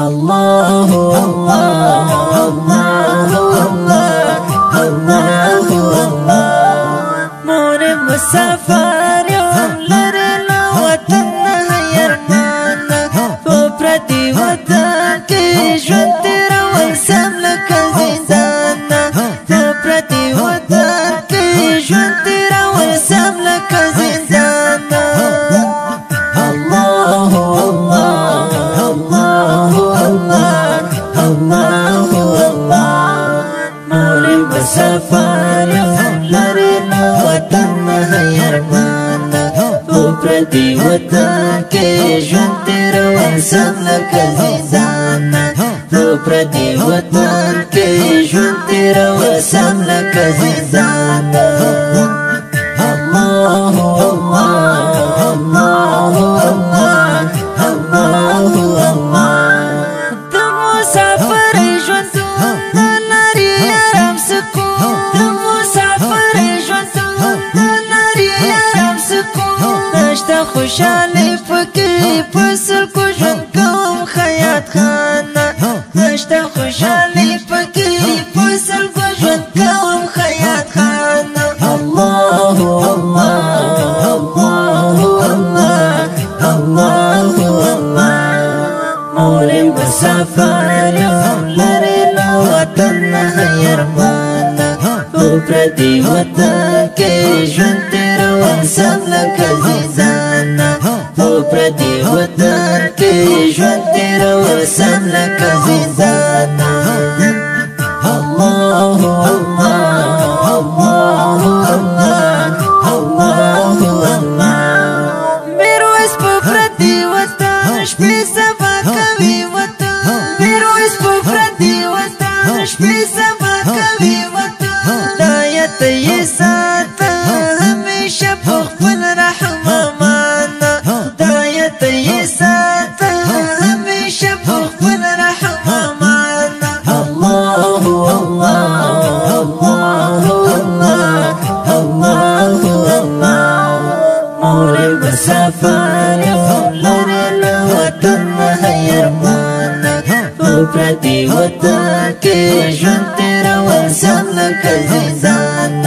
الله الله الله الله الله مور مسافر يوم لرنا وطن يرمان فبردي وطن كي جنتر والسم لك زندان فبردي وطن كي جنتر والسم لك زندان الله الله الله الله الله الله مور مسافر يوم لرنا وطن يرمان فبردي وطن كي جنتر والسم لك زندان فبردي وطن كي جنتر والسم لك زندان الله الله الله الله الله الله مسافر ژوندون لري آرام سکون مسافر ژوندون لري آرام سکون نشته خوشالي پکې پسل کو ژوند کوم خیاط خانه نشته خوشالي پکې پسل کو ژوند کوم خیاط خانه الله الله الله الله الله الله مور مسافر يوم لرنا وطن يرمان فبردي وطن كي جنتر والسم لك زندان فبردي وطن كي جنتر والسم لك زندان الله الله الله الله الله الله ميرويس فبردي وطن شبي سبا كوي وطن ميرويس فبردي وطن شبي سبا كوي وطن دايت يسات هميشه بخبل رحمه مانا دايت يسات هميشه بخبل رحمه مانا الله الله الله الله الله الله مور مسافر يوم لرنا وطن يرمان فبردي وطن كي جنتر والسم لك زندان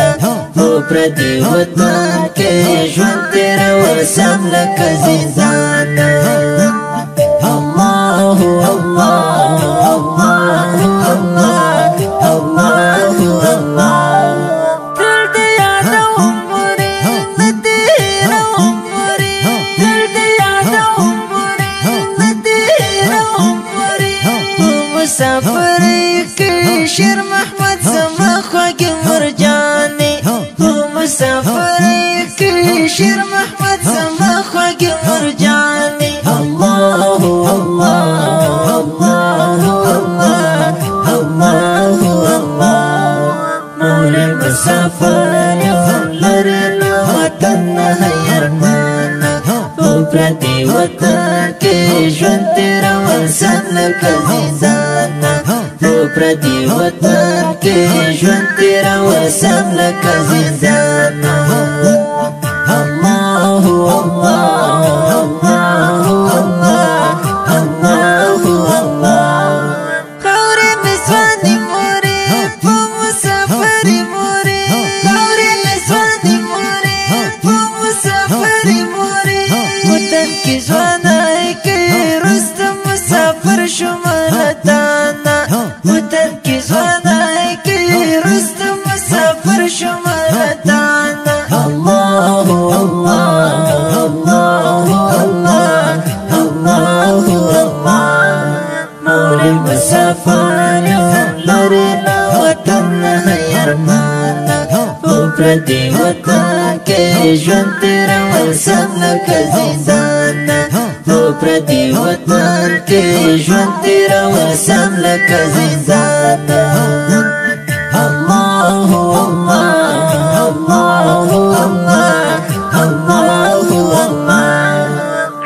فبردي وطن كي جنتر والسم لك زندان الله الله الله الله الله الله تلدي يا عمري ندير عمري تلدي يا عمري ندير عمري مسافري كشير محمد زما خواج مرجاني مسافري كشير محمد زما خواج مرجاني الله الله الله الله الله الله مور مسافر يوم لرنا وطن يرمان فبردي وطن كي جنتر والسم لك زندان فبردي وطن كي جنتر والسم لك زندان الله الله الله الله الله الله خوري مسواني موري فمسافري موري خوري مسواني موري فمسافري موري وطن كي جواناي كي رستم مسافر شمالتانا وطن كي جواناي كي رستم مسافر شمالتانا الله الله الله الله الله الله مور مسافر يوم لرنا وطن يرمان فبردي وطن كي جنتر والسم لك زندان فبردي وطن كي جنتر والسم لك زندان الله الله الله الله الله الله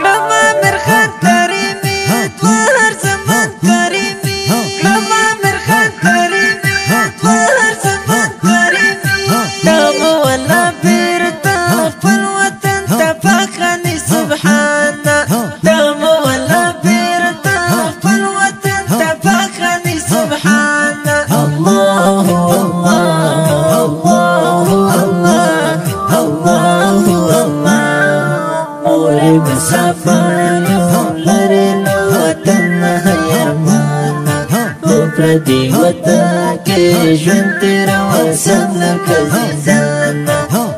لما مرخان كريمي اتوهر زمان كريمي لما مرخان كريمي اتوهر زمان كريمي دامو ولا بيرتا فالوطن تباخني سبحانه دامو ولا بيرتا فالوطن مورې مسافر یو لرې له وطن حیرمان په پردي وطن کې ژوند تېروه سم لکه زندان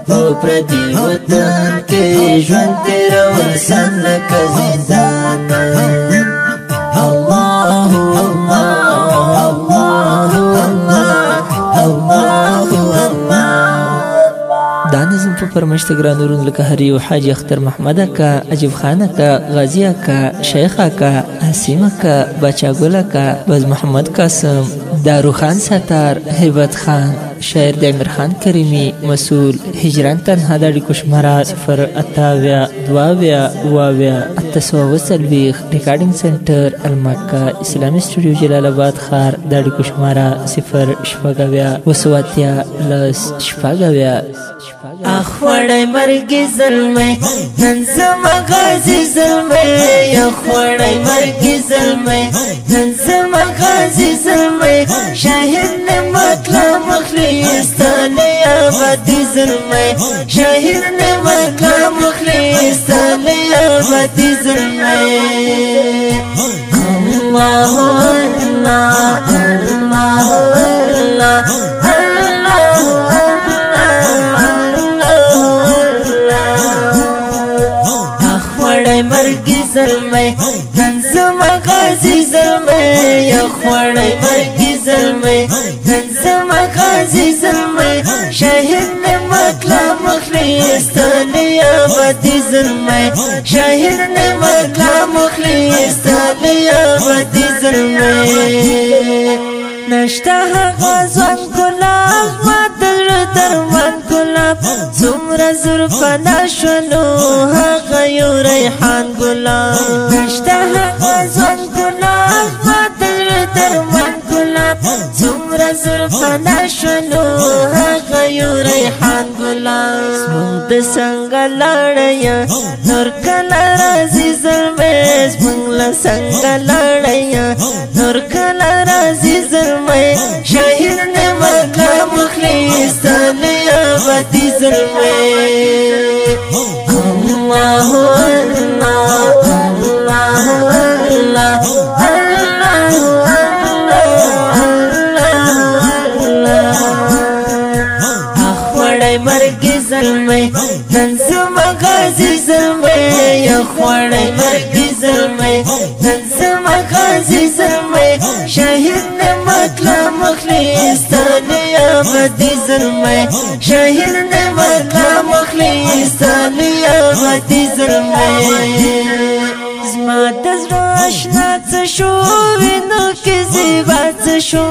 په پردي وطن کې ژوند تېروه سم لکه زندان الله الله الله الله دا نظم په فرمایش ته ګران ورونو لکه هر یو حاجي اختر محمد اکا، عجیب خان اکا، غازی اکا، شیخ اکا، حسیم اکا، باچا ګل اکا، باز محمد قاسم، دارو خان ستار، هیبت خان، شاعر د امیر خان کریمی، مسئول هجران تنها د اړیکو شماره 088 ریکارډینګ سنټر المکه اسلامي سټوډیو جلال آباد ښار د اړیکو شماره 0 اخوړی مرګي زلمه نن زما غازي زلمه اخوړی مرګي زلمه نن زما غازي زلمه شاهد نعمت لا مخلص تاني ابدي زلمه شاهد نعمت لا مخلص تاني ابدي زلمه الله الله الله الله مرګي زلمه نن زما غازي زلمه اخوړی مرګي زلمه نن زما غازي زلمه شاهد نعمت لا مخلص تاني ابدي زلمه شاهد نعمت لا مخلص تاني ابدي زلمه نشته غزوان ګلاب ما درمان ګلاب څومره زور فنا شولو هغه یو ریحان ګلاب نشته غزوان ګلاب ما درمان ګلاب څومره زور فنا شولو هغه یو ریحان ګلاب زموږ د څنګه لاړیا نور کله راځي زلمه زموږ له څنګه لاړیا نور کله راځي زلمه شاهد نعمت لا مخلص تاني ابدي زلمه الله الله الله الله اخوړی مرګي زلمه نن زما غازي زلمه اخوړی مرګي زلمه نن زما غازي زلمه شاهد نعمت لا مخلص تاني ابدي زلمه شاهد نعمت لا مخلص تاني ابدي زلمه زما د زړه اشنا څه شو وینو کې زیبا څه شو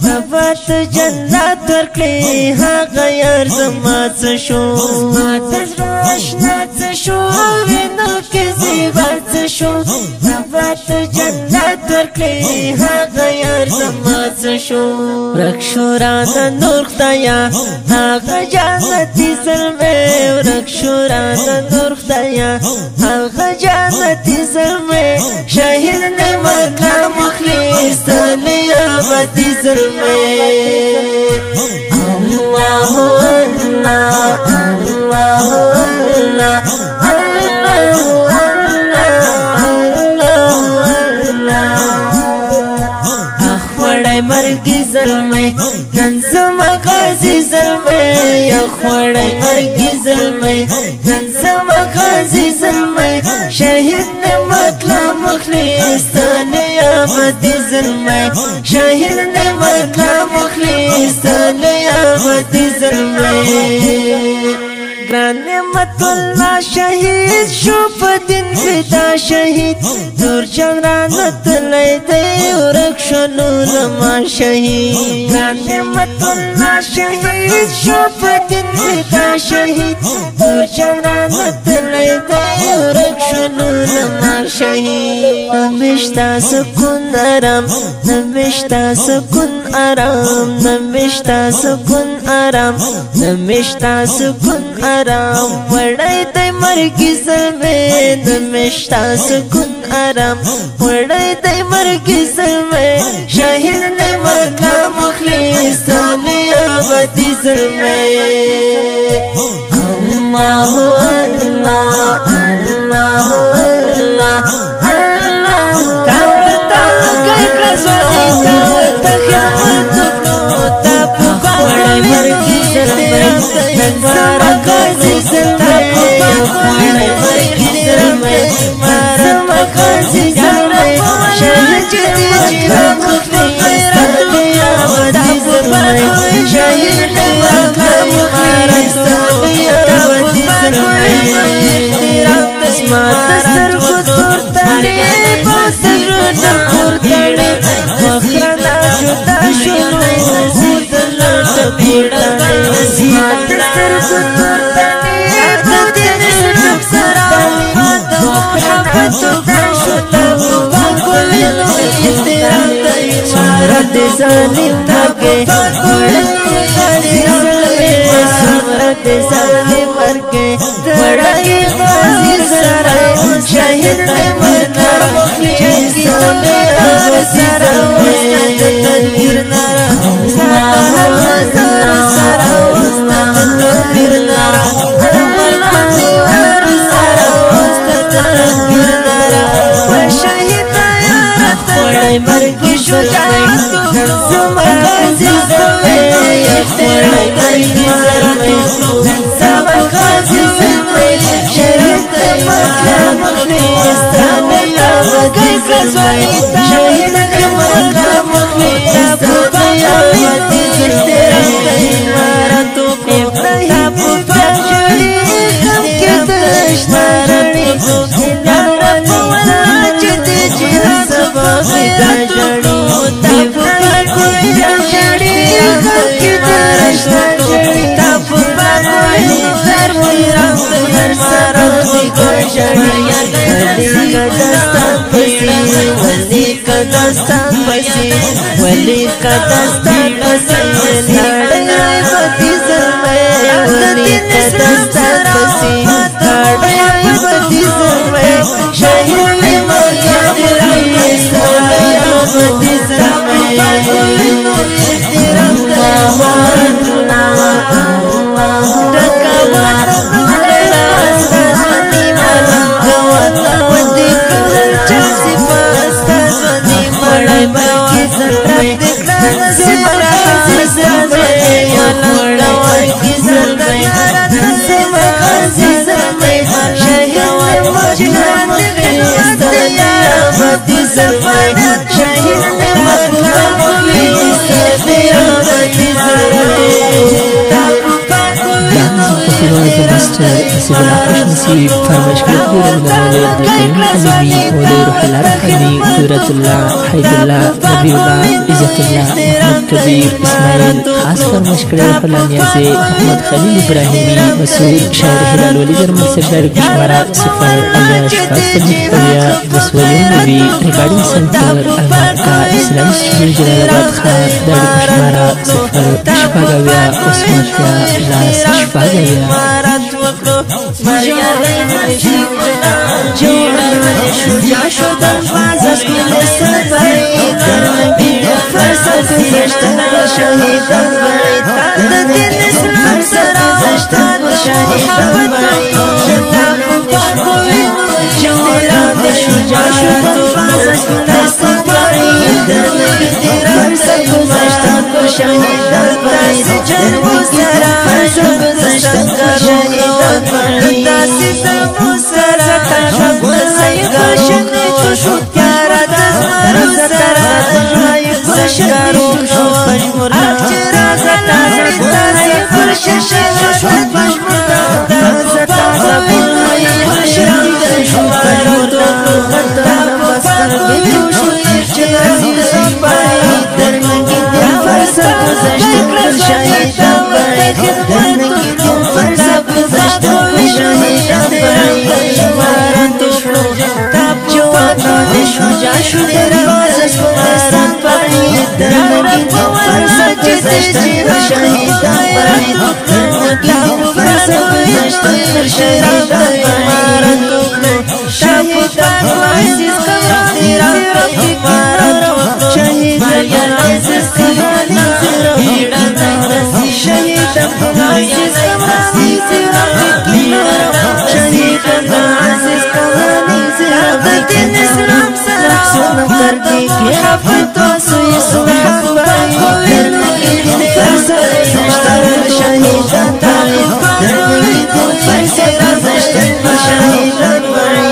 نبات جنت ورکړې هغه یار زما څه شو زما د زړه اشنا څه شو وینو کې زیبا څه شو نبات جنت ورکړې هغه یار زما څه شو رکشورانه نور خدایا هغه جنتي زلمه رکشورانه نور خدایا هغه جنتي زلمه شاهد نعمت لا مخلص تاني ابدي زلمه الله الله الله الله اخوړی مرګي زلمه نن زما غازي زلمه اخوړی مرګي زلمه نن زما غازي زلمه شاهد نعمت لا مخلص تاني ابدي زلمه شاهد نعمت لا مخلص تاني ابدي زلمه نعمت الله شهید شو په دین فدا شهید نور جنران تللی دی ورک شلو لما شهید نعمت الله شهید شو په دین فدا شهید نور جنران تللی دی ورک شلو لما شهید نمشتا سکون آرام نمشتا سکون آرام نمشتا سکون آرام نمشتا سکون آرام وړای د مرګي زلمه نمشتا سکون آرام وړای د مرګي زلمه شاهد نعمت لا مخلص تاني ابدي زلمه الله الله الله الله تاورتا کړه سوي تاورتا خدمت تا په وړي مرګي سره سارا کازي ستا په وړي مرګي سره مارا کازي سره شهید دي چې شاید واقعی مارستانی آبادی سرمی اسمات سرگو تورتانی باسر نکورتانی مخرانا جدا شنو خودل تبیرانی اسمات سرگو تورتانی بدین سرک سرامی محبت جدا شنو باکولینو احترام دی مارد ظالم تاکے سمرت سالے مر کے بڑائی غازی سرائے شہید مرنر جیسی سنے آرسی سرائے تدبیر نرا سارا سارا استاد تدبیر نرا ملانی ور سارا استاد تدبیر نرا شہید آیارت بڑائی مر کی شجاعت سمر غازی سوے تیرے گئی سبق غازی سمے شہید مقام مقام گئی کسوائی شہید مقام مقام تیرا گئی مارا تو پیپتا پوپا جڑی غم کے دشتارا تو نارا پولا جدی جیرا سبق جڑی پوپا کوئی جڑی غم کے دشتارا ولی کا دستان پسی ناڑی بدی زرمے ولی کا دستان پسی ناڑی بدی زرمے شاہی مریاد رمی سویا بدی زرمے فرمش كثير من المولد الكريم حلمي ولي روح الأرحمي قدرة الله حيد الله نبي الله عزة الله محمد كبير إسماعيل خاص فرمش كثير فلان يازي محمد خليل إبراهيمي مسؤول شهر هلال ولي درمل سبدار كشمارا صفر أليا شفاق سجد أليا بسولي النبي ريكاردين سنتر الماركة إسلام ستوديو جلال آباد خار دار كشمارا صفر شفاق أويا عثمان فيا لاس شفاق أويا شجاع شدن فازش کل سفری درنگی فرصت گشتن شهیدان بری تا دین اسلام سرازشتن شهیدان بری شتاب باقوی جوران شجاع شدن فازش کل سفری درنگی فرصت گشتن شهیدان بری جنب سرا فرصت گشتن شهیدان بری داسی سمو سرا شهید محبت وسوی سبحان باری درنگی فرسد مارد شهیدان باری درنگی فرسد شهیدان باری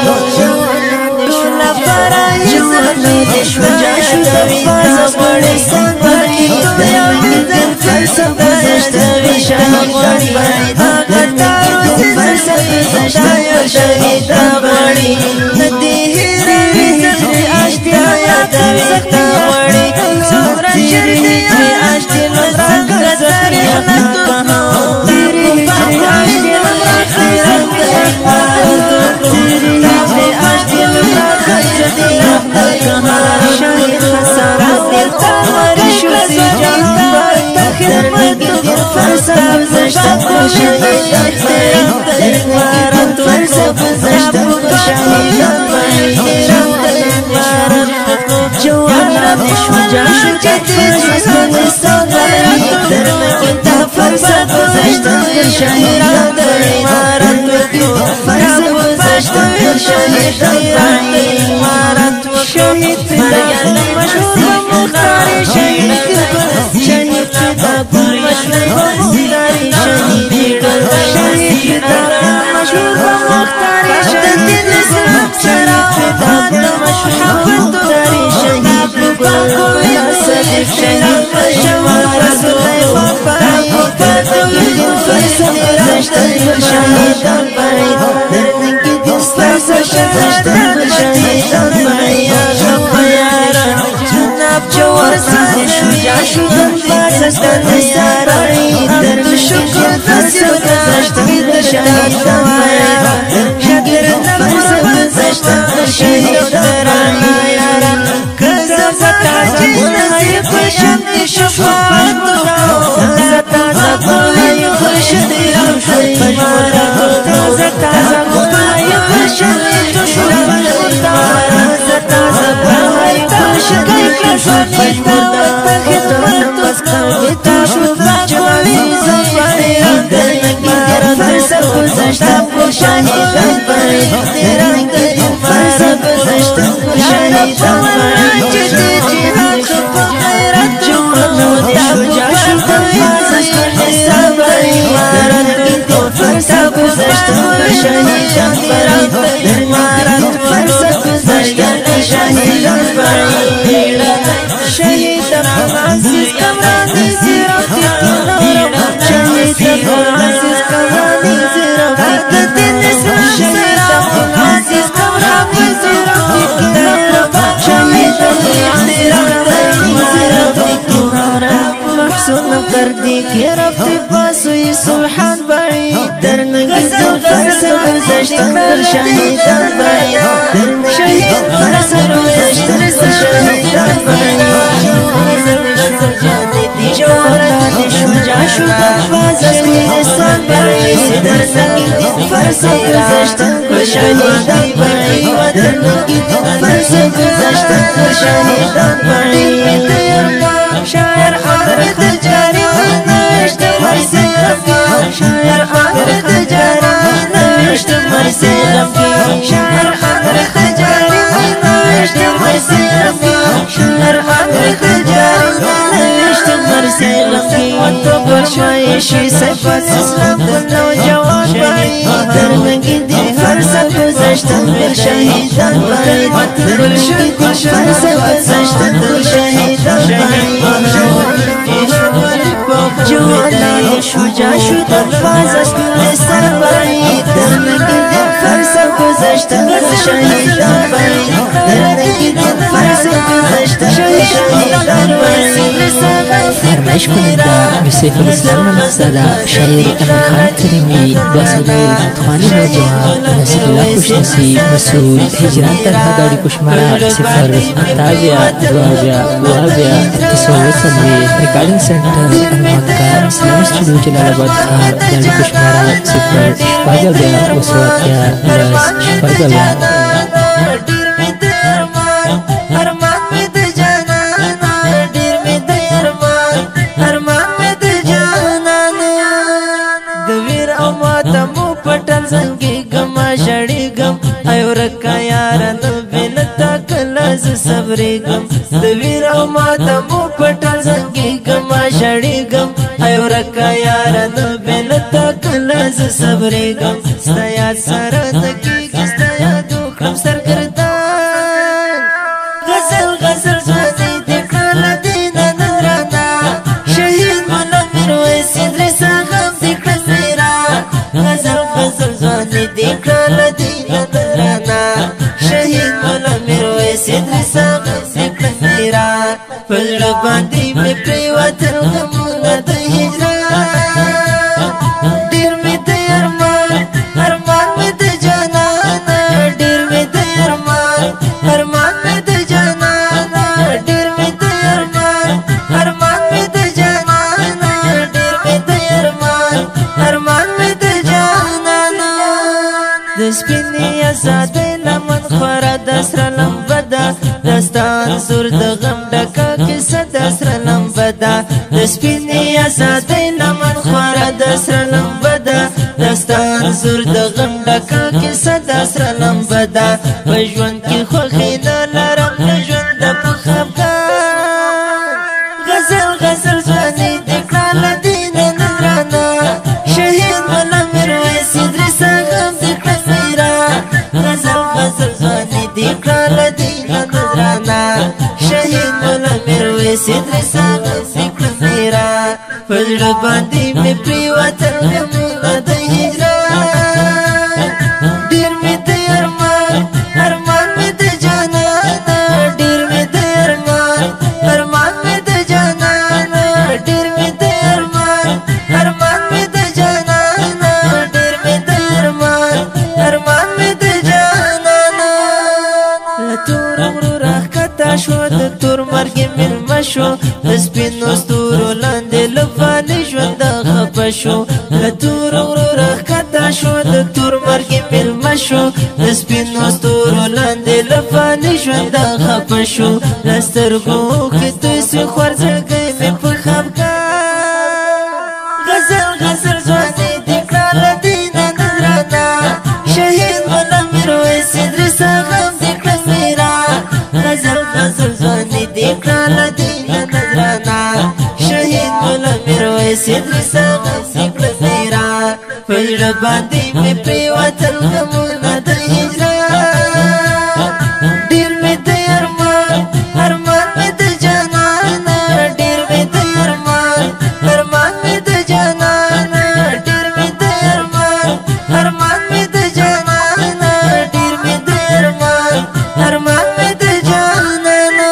دولا فرای زرنی دشمن جاشوی فاز بڑی سان باری درنگی فرسد شهیدان باری آقا فرسد شهیدان باری ندی هیری زرنی آشتی آیات سختی باری سورا شردی آشتی لران گزاری خلطو تیری آشتی لران خیران تیری آشتی لران گزاری شاہی خسارات دیتا مریشو سی جانبار تخدمت فرسا بزشتا شهیدان درمارت فرسا بزشتا شهیدان جوان رب شجاع فرسا درمارت فرسا بزشتا شهیدان درمارت فرسا بزشتا شهیدان شهید فدایان مشهور مختاری شهید شهید فدایان مشهور مختاری شهید شهید فدایان مشهور مختاری شهید اسلام سلام فدایان مشهور مختاری شهید باقوی صدیق شهید شمال رسول وفای فدایان فرسا گذشتن شهیدان برید درنگی دوست فرسا شهیدان شهیدان برید جوار ساده شجاع شدن فرسستن سراری در شکر فرسا گذشتن شهیدان برید شکر نفس گذشتن شهیدان برید کزم تازه نهای خوشم شفاعت تازه تازه گلهای خوشم تازه تازه گلهای خوشم تازه تازه گلهای خوشم شهید داوت خدمت اسکان تاشو باقوی زفاری درنگی فرسا گذشتن شهیدان برید درنگی فرسا گذشتن شهیدان برید جدی جهاد خفا غیرت جوان شجاع شدن فرسا برید درنگی فرسا گذشتن شهیدان برید درمارت فرسا گذشتن شهیدان برید شهید عزیز کمرانی زیرافتی کنارم شهید عزیز کمرانی زیرافتی دین اسلام شهید عزیز کمرانی زیرافتی کنارم شهید عزیز زیرافتی کنارم محسونم کردی که رفتی پاسوی سبحان برید درنگی دو فرسا گذشتن شهیدان برید شهید فرسا گذشتن شهیدان برید جوانات شجاع شدن فازستی انسان برید درنگی فرسا گذشتن شهیدان برید درنگی فرسا گذشتن شهیدان برید شاعر عارض جاری نشت مرسی غمگین شاعر عارض جاری نشت مرسی غمگین شاعر عارض جاری نشت مرسی غمگین شاعر عارض جاری نشت مرسی غمگین تو برشایشی صفات اسلام نوجوان برید درنگی دی فرسا گذشتن شهیدان برید درنگی فرسا گذشتن شهیدان برید جوانی شجاع شدن فازش سر برید درنگی فرسا گذشتن شهیدان برید درنگی فرسا گذشتن شهیدان برید فرمایش کننده یوسف الاسلام نمزده شاعر امیر خان کریمی باسدویل خانی نوجوان نصیب الله خوشنصیب مسئول هجران تنها گاڑی کشمارا 0 recording centre अलमक्का इस्लामी स्टूडियो जलालाबाद खार गाड़ी कश्मीरा 0 زنگی گما شڑی گم ایو رکا یارن بینتا کلاز سب صبرېږم د ویر او ماتمو پټل زنګېږم شړېږم ای ورکه یاره نه بېلته کله زه صبرېږم ستا یاد سره نه کېږي ستا یاد وکړم سرګردان غزل غزل ځواني دې کړه له دې نه نن راته شهید ملا میرویس ادریس غم دې کړه میران غزل غزل ځواني دې کړه له دې نه نن راته شهید ملا میرویس ادریس غم دې کړه میران په زړه باندې مې پرېوتل غمونه د هجران ډېر مې د ارمان ارمان مې د جانانه ډېر مې د ارمان ارمان مې د جانانه ډېر مې د ارمان ارمان مې د جانانه ډېر مې د ارمان ارمان مې د جانانه د سپینې ازادۍ لمن خوره د سره لمبه ده دستان زور د غم ډکه کیسه د سره لمبه ده د سپینې ازادۍ لمن خوره د سره لمبه ده دستان زور د غم ډکه کیسه د سره لمبه ده په ژوند کې خوښي نه لرم د ژوند په خفګان غزل غزل ځواني دې کړه له دې نه نن رانه شهید ملا میرویس ادریس غم دې کړه میران غزل غزل ځواني دې کړه له دې نه نن رانه شهید ملا میرویس ادریس غم دې کړه میران په زړه باندې مې پرېوتل غمونه د هجران ډېر مې د ارمان ارمان مې د جانانه ډېر مې د ارمان ارمان مې د جانانه ډېر مې د ارمان ارمان مې د جانانه ډېر مې د ارمان ارمان مې د جانانه له تور غرو راښکته شو د تور مرګې مېلمه شو د سپینو ستورو لاندې له فاني ژونده خفه شو له تور غرو راښکته شو د تور مرګې مېلمه شو د سپینو ستورو لاندې له فاني ژونده خفه شو له سترګو کې توی سوی خوارځړګی مې په خفګان غزل غزل ځواني دې کړه له دې نه نن رانه شهید ملا میرویس ادریس غم دې کړه میران غزل غزل ځواني دې کړه له دې نه نن رانه شهید ملا میرویس ادریس غم دې کړه میران په زړه باندې مې پرېوتل غمونه د هجران ډېر مې د ارمان ارمان مې د جانانه ډېر مې د ارمان ارمان مې د جانانه ډېر مې د ارمان ارمان مې د جانانه ډېر مې د ارمان ارمان مې د جانانه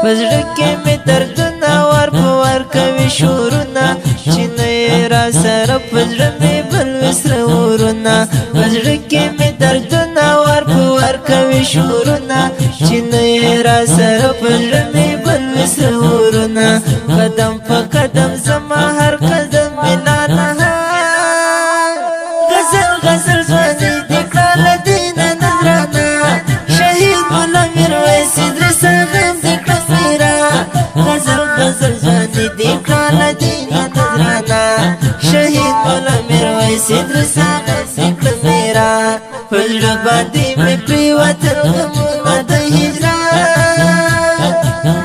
په زړه کې مې دردونه ور په ور کوي شورونه چې نه یې را سره په زړه مې بل وسره ورونه په زړه کې مې دردونه ور په ور کوي شورونه چې نه یې را سره په زړه مې بل وسره ورونه قدم په قدم زما هر قدم مې لاره غزل غزل ځواني دې کړه له دې نه نن رانه شهید ملا میرویس ادریس غم دې کړه میران غزل غزل ځواني دې کړه له دې نه نن رانه شهید ملا میرویس ادریس غم دې کړه میران په زړه باندې مې پرېوتل غمونه د هجران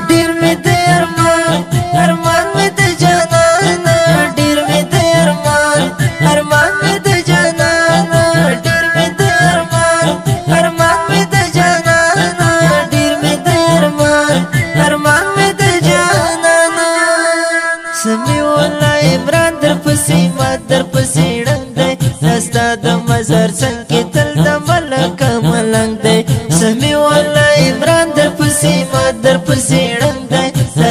ډېر مې د ارمان ارمان مې د جانانه ډېر مې د ارمان ارمان مې د جانانه ډېر مې د ارمان ارمان مې د جانانه ډېر مې د ارمان ارمان مې د جانانه سمي والله عمران درپسې ما درپسې ړنګ دی ستا د مزار څنګ کې تل د ملک ملنګ دی سمي والله عمران درپسې ما درپسې ړنګ دی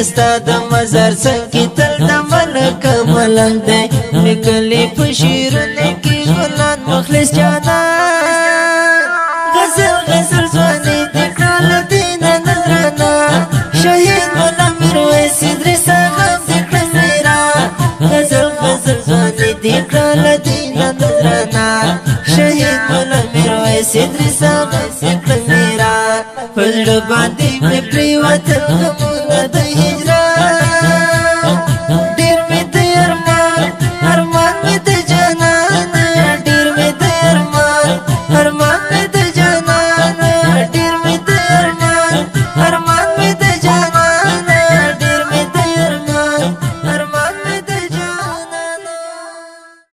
ستا د مزار څنګ کې تل د ملک ملنګ دی لیکلي په شعرونو کې ګلان مخلص جانان غزل غزل ځواني دې کړه له دې نه نن رانه شهید ملا میرویس ادریس غم دې کړه میران غزل غزل ځواني دې کړه له دې نه نن رانه شهید ملا میرویس ادریس غم دې کړه میران په زړه باندې مې پرېوتل غمونه د هجران